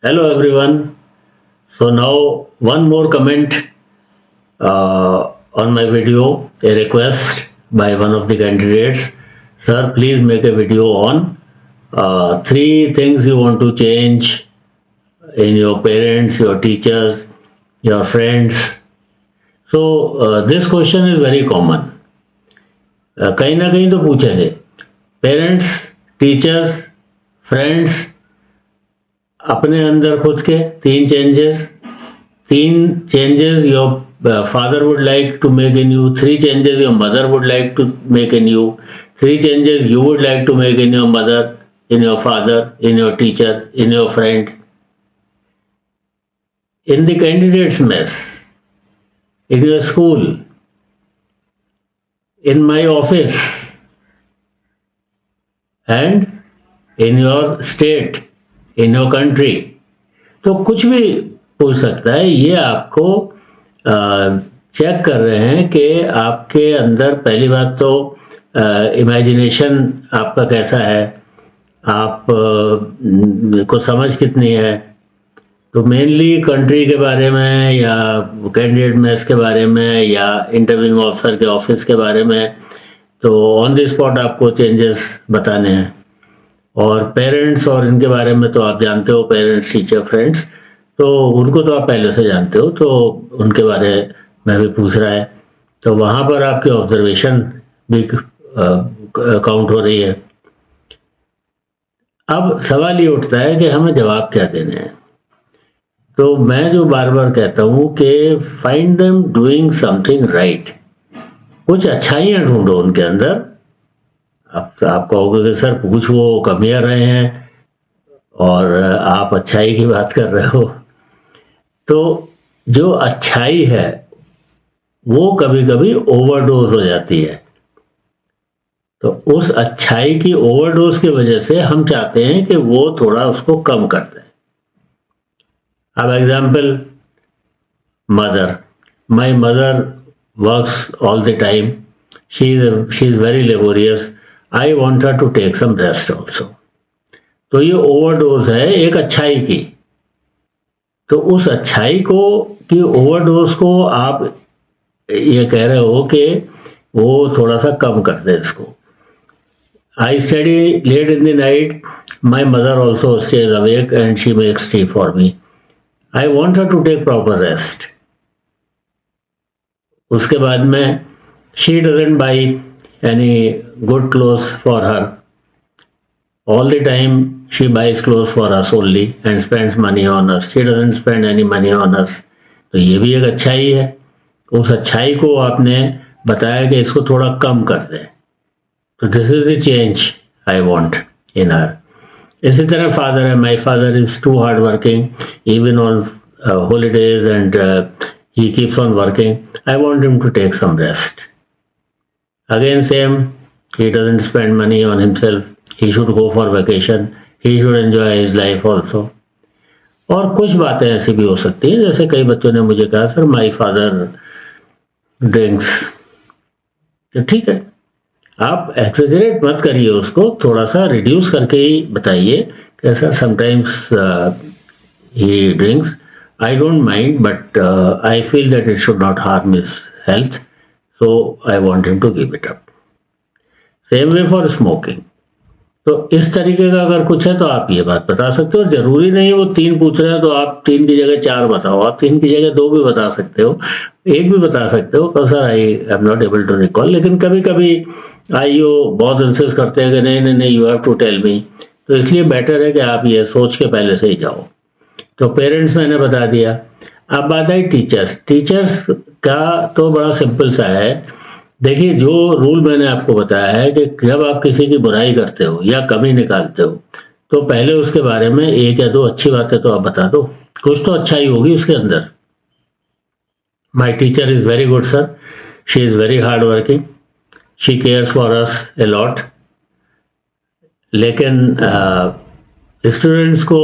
Hello everyone. So now one more comment on my video, a request by one of the candidates. Sir, please make a video on three things you want to change in your parents, your teachers, your friends. So this question is very common. कहीं ना कहीं तो पूछा है parents, teachers, friends, अपने अंदर खुद के तीन changes your father would like to make in you, three changes your mother would like to make in you, three changes you would like to make in your mother, in your father, in your teacher, in your friend. In the candidates mess, in your school, in my office, and in your state, in your country. तो कुछ भी पूछ सकता है. ये आपको check कर रहे हैं कि आपके अंदर पहली बात तो इमेजिनेशन आपका कैसा है, आप को समझ कितनी है. तो मेनली कंट्री के बारे में या कैंडिडेट मैथ्स के बारे में या इंटरव्यूइंग ऑफिसर के ऑफिस के बारे में, तो ऑन द स्पॉट आपको चेंजेस बताने हैं. और पेरेंट्स और इनके बारे में तो आप जानते हो, पेरेंट्स, टीचर, फ्रेंड्स, तो उनको तो आप पहले से जानते हो, तो उनके बारे में भी पूछ रहा है. तो वहाँ पर आपकी ऑब्जर्वेशन भी काउंट हो रही है. अब सवाल ये उठता है कि हमें जवाब क्या देने हैं. तो मैं जो बार बार कहता हूँ कि find them doing something right. कुछ अच्छाइयाँ ढूंढो उनके अंदर. आप कहोगे कि सर कुछ वो कमियां रहे हैं और आप अच्छाई की बात कर रहे हो. तो जो अच्छाई है वो कभी कभी ओवरडोज हो जाती है. तो उस अच्छाई की ओवरडोज की वजह से हम चाहते हैं कि वो थोड़ा उसको कम कर दें. अब example, mother. My mother works all the time. She is very laborious. I want her to take some rest also. तो ये ओवरडोज है एक अच्छाई की. तो उस अच्छाई को कि ओवरडोज को आप ये कह रहे हो कि वो थोड़ा सा कम कर दे इसको. I study late in the night. My mother also stays awake and she makes tea for me. I want her to take proper rest. उसके बाद में she doesn't buy any good clothes for her. All the time she buys clothes for us only and spends money on us. She doesn't spend any money on us. तो ये भी एक अच्छाई है. उस अच्छाई को आपने बताया कि इसको थोड़ा कम कर दें. तो this is the change I want in her. इसी तरह फादर है. My father is too hard working even on holidays and he keeps on working. I want him to take some rest. Again same, he doesn't spend money on himself. He should go for vacation. He should enjoy his life also. और कुछ बातें ऐसी भी हो सकती हैं, जैसे कई बच्चों ने मुझे कहा सर माय फादर ड्रिंक्स. तो ठीक है, आप एक्सेजरेट मत करिए उसको, थोड़ा सा रिड्यूस करके ही बताइए कि sir sometimes he drinks. I don't mind but I feel that it should not harm his health. So I want him to give it up. Same way for smoking. तो इस तरीके का अगर कुछ है तो आप ये बात बता सकते हो. जरूरी नहीं वो तीन पूछ रहे हैं तो आप तीन की जगह चार बताओ. आप तीन की जगह दो भी बता सकते हो, एक भी बता सकते हो. Sir I am not able to recall. लेकिन कभी कभी आईओ बहुत इंसिस्ट करते हैं कि नहीं नहीं नहीं you have to tell me. तो इसलिए बेटर है कि आप ये सोच के पहले से ही जाओ. तो पेरेंट्स मैंने बता दिया. अब बात आई टीचर्स. टीचर्स का तो बड़ा सिंपल सा है. देखिए, जो रूल मैंने आपको बताया है कि जब आप किसी की बुराई करते हो या कमी निकालते हो तो पहले उसके बारे में एक या दो अच्छी बातें तो आप बता दो. कुछ तो अच्छा ही होगी उसके अंदर. My teacher is very good sir. She is very hard working. She cares for us a lot. लेकिन स्टूडेंट्स को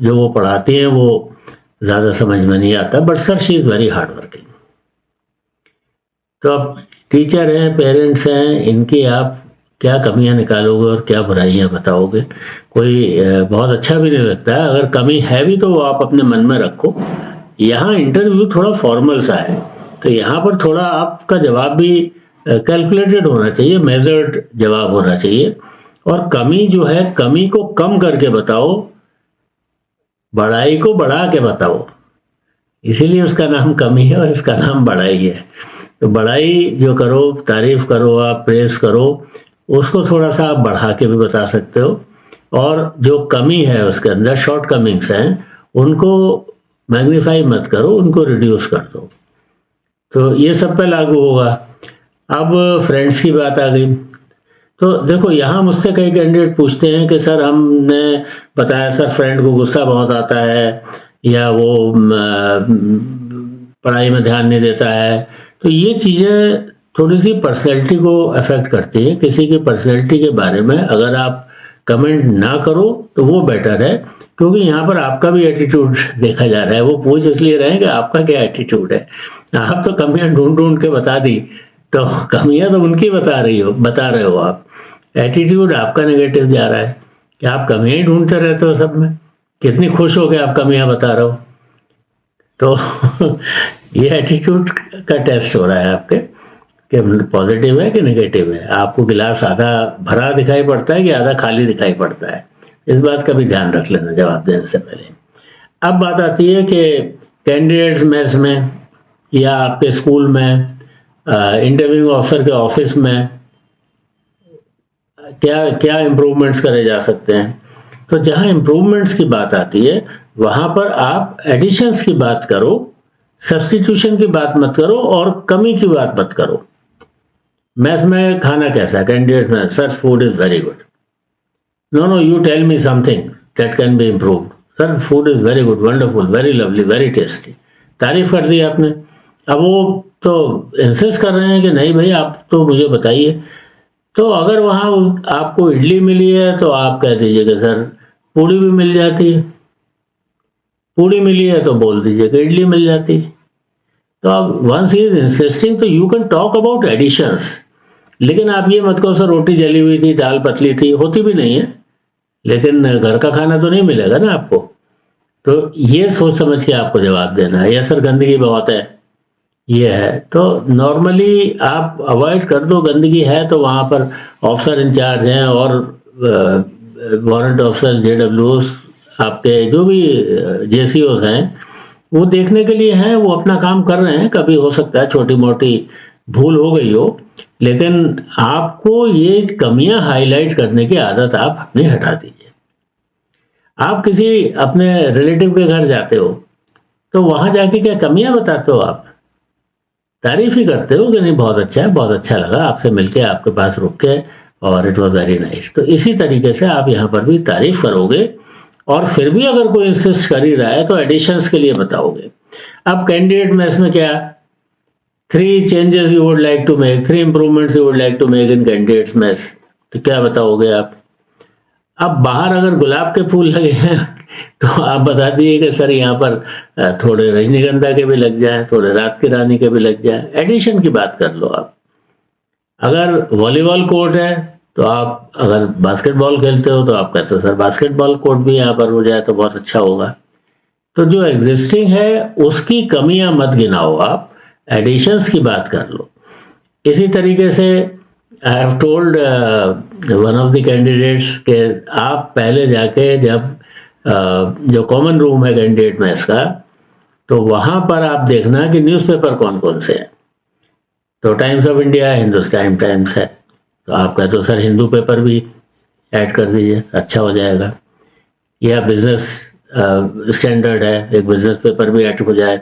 जो वो पढ़ाती हैं वो ज़्यादा समझ में नहीं आता. But sir she is very hard working. तो अब टीचर हैं, पेरेंट्स हैं, इनकी आप क्या कमियां निकालोगे और क्या बुराइयां बताओगे? कोई बहुत अच्छा भी नहीं लगता है। अगर कमी है भी तो वो आप अपने मन में रखो। यहाँ इंटरव्यू थोड़ा फॉर्मल सा है, तो यहाँ पर थोड़ा आपका जवाब भी कैलकुलेटेड होना चाहिए, मेजर्ड जवाब होना चाहिए। और कमी जो है, कमी को कम करके बताओ, बड़ाई को बढ़ा के बताओ। इसीलिए उसका नाम कमी है और इसका नाम बड़ाई है। तो बड़ाई जो करो, तारीफ करो, आप प्रेस करो, उसको थोड़ा सा आप बढ़ा के भी बता सकते हो। और जो कमी है उसके अंदर, शॉर्ट कमिंग्स हैं, उनको मैग्नीफाई मत करो, उनको रिड्यूस कर दो। तो ये सब पे लागू होगा। अब फ्रेंड्स की बात आ गई। तो देखो, यहाँ मुझसे कई कैंडिडेट पूछते हैं कि सर हमने बताया सर फ्रेंड को गुस्सा बहुत आता है, या वो पढ़ाई में ध्यान नहीं देता है। तो ये चीज़ें थोड़ी सी पर्सनैलिटी को अफेक्ट करती है। किसी की पर्सनैलिटी के बारे में अगर आप कमेंट ना करो तो वो बेटर है, क्योंकि यहाँ पर आपका भी एटीट्यूड देखा जा रहा है। वो पूछ इसलिए रहे हैं कि आपका क्या एटीट्यूड है। आप तो कमियां ढूंढ ढूंढ के बता दी, तो कमियां तो उनकी बता रहे हो आप। एटीट्यूड आपका नेगेटिव जा रहा है कि आप कमियां ही ढूंढते रहते हो सब में। कितनी खुश हो के आप कमियां बता रहे हो। तो ये एटीट्यूड का टेस्ट हो रहा है आपके, कि पॉजिटिव है कि नेगेटिव है। आपको गिलास आधा भरा दिखाई पड़ता है कि आधा खाली दिखाई पड़ता है। इस बात का भी ध्यान रख लेना जवाब देने से पहले। अब बात आती है कि कैंडिडेट्स मेस में या आपके स्कूल में, इंटरव्यू ऑफिसर के ऑफिस में क्या क्या इम्प्रूवमेंट्स करे जा सकते हैं। तो जहां इम्प्रूवमेंट्स की बात आती है, वहां पर आप एडिशंस की बात करो, सब्स्टिट्यूशन की बात मत करो और कमी की बात मत करो। मेस में खाना कैसा है? कैंडिडेट में, sir food is very good. No, you tell me something that can be improved. Sir food is very good, wonderful, very lovely, very tasty. तारीफ कर दी आपने। अब वो तो इंसिस्ट कर रहे हैं कि नहीं भाई आप तो मुझे बताइए। तो अगर वहां आपको इडली मिली है तो आप कह दीजिए कि सर पूड़ी भी मिल जाती है। पूड़ी मिली है तो बोल दीजिए कि इडली मिल जाती है। तो अब वंस ही इज इंसिस्टिंग, तो you can talk about additions. लेकिन आप ये मत कहो सर रोटी जली हुई थी, दाल पतली थी। होती भी नहीं है, लेकिन घर का खाना तो नहीं मिलेगा ना आपको। तो ये सोच समझ के आपको जवाब देना है। या सर गंदगी बहुत है, ये है। तो नॉर्मली आप अवॉइड कर दो। गंदगी है तो वहाँ पर ऑफिसर इंचार्ज हैं और वारंट ऑफिसर, जेडब्ल्यूओस, आपके जो भी जेसीओस हैं, वो देखने के लिए हैं, वो अपना काम कर रहे हैं। कभी हो सकता है छोटी मोटी भूल हो गई हो, लेकिन आपको ये कमियां हाईलाइट करने की आदत आप अपनी हटा दीजिए। आप किसी अपने रिलेटिव के घर जाते हो तो वहां जाके क्या कमियां बताते हो? आप तारीफ ही करते हो कि नहीं बहुत अच्छा है, बहुत अच्छा लगा आपसे मिलके, आपके पास रुक के, और इट वॉज वेरी नाइस। तो इसी तरीके से आप यहाँ पर भी तारीफ करोगे। और फिर भी अगर कोई इंसिस्ट कर ही रहा है तो एडिशंस के लिए बताओगे। अब कैंडिडेट में इसमें क्या, 3 changes you would like to make, 3 improvements you would like to make in candidates mess. तो क्या बताओगे आप? अब बाहर अगर गुलाब के फूल लगे हैं तो आप बता दिए कि सर यहाँ पर थोड़े रजनीगंधा के भी लग जाए, थोड़े रात की रानी के भी लग जाए। एडिशन की बात कर लो आप। अगर वॉलीबॉल कोर्ट है तो आप, अगर बास्केटबॉल खेलते हो तो आप कहते हो सर बास्केटबॉल कोर्ट भी यहाँ पर हो जाए तो बहुत अच्छा होगा। तो जो एग्जिस्टिंग है उसकी कमियां मत गिनाओ, आप एडिशंस की बात कर लो। इसी तरीके से I have told one of the candidates के आप पहले जाके जब जो कॉमन रूम है कैंडिडेट में इसका, तो वहां पर आप देखना कि न्यूज़पेपर कौन कौन से हैं। तो times of India, Hindustan times है, तो आप कहते हो सर हिंदू पेपर भी ऐड कर दीजिए, अच्छा हो जाएगा। या बिजनेस स्टैंडर्ड है, एक बिजनेस पेपर भी ऐड हो जाए।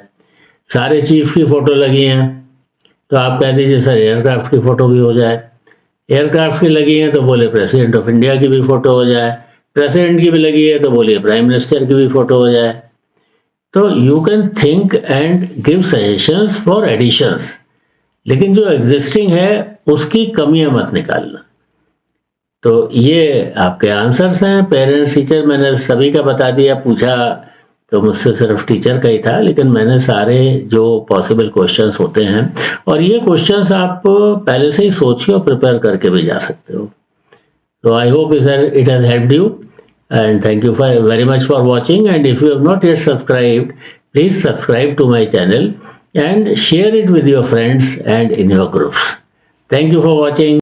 सारे चीफ की फोटो लगी हैं तो आप कह दीजिए सर एयरक्राफ्ट की फोटो भी हो जाए। एयरक्राफ्ट की लगी है तो बोले प्रेसिडेंट ऑफ इंडिया की भी फोटो हो जाए। प्रेसिडेंट की भी लगी है तो बोलिए प्राइम मिनिस्टर की भी फोटो हो जाए। तो you can think and give suggestions for additions, लेकिन जो एग्जिस्टिंग है उसकी कमियां मत निकालना। तो ये आपके आंसर्स हैं। पेरेंट्स, टीचर, मैंने सभी का बता दिया। पूछा तो मुझसे सिर्फ टीचर का ही था, लेकिन मैंने सारे जो पॉसिबल क्वेश्चंस होते हैं, और ये क्वेश्चंस आप पहले से ही सोचिए और प्रिपेयर करके भी जा सकते हो। So I hope it has helped you, and thank you very much for watching. And if you have not yet subscribed, please subscribe to my channel and share it with your friends and in your groups. Thank you for watching.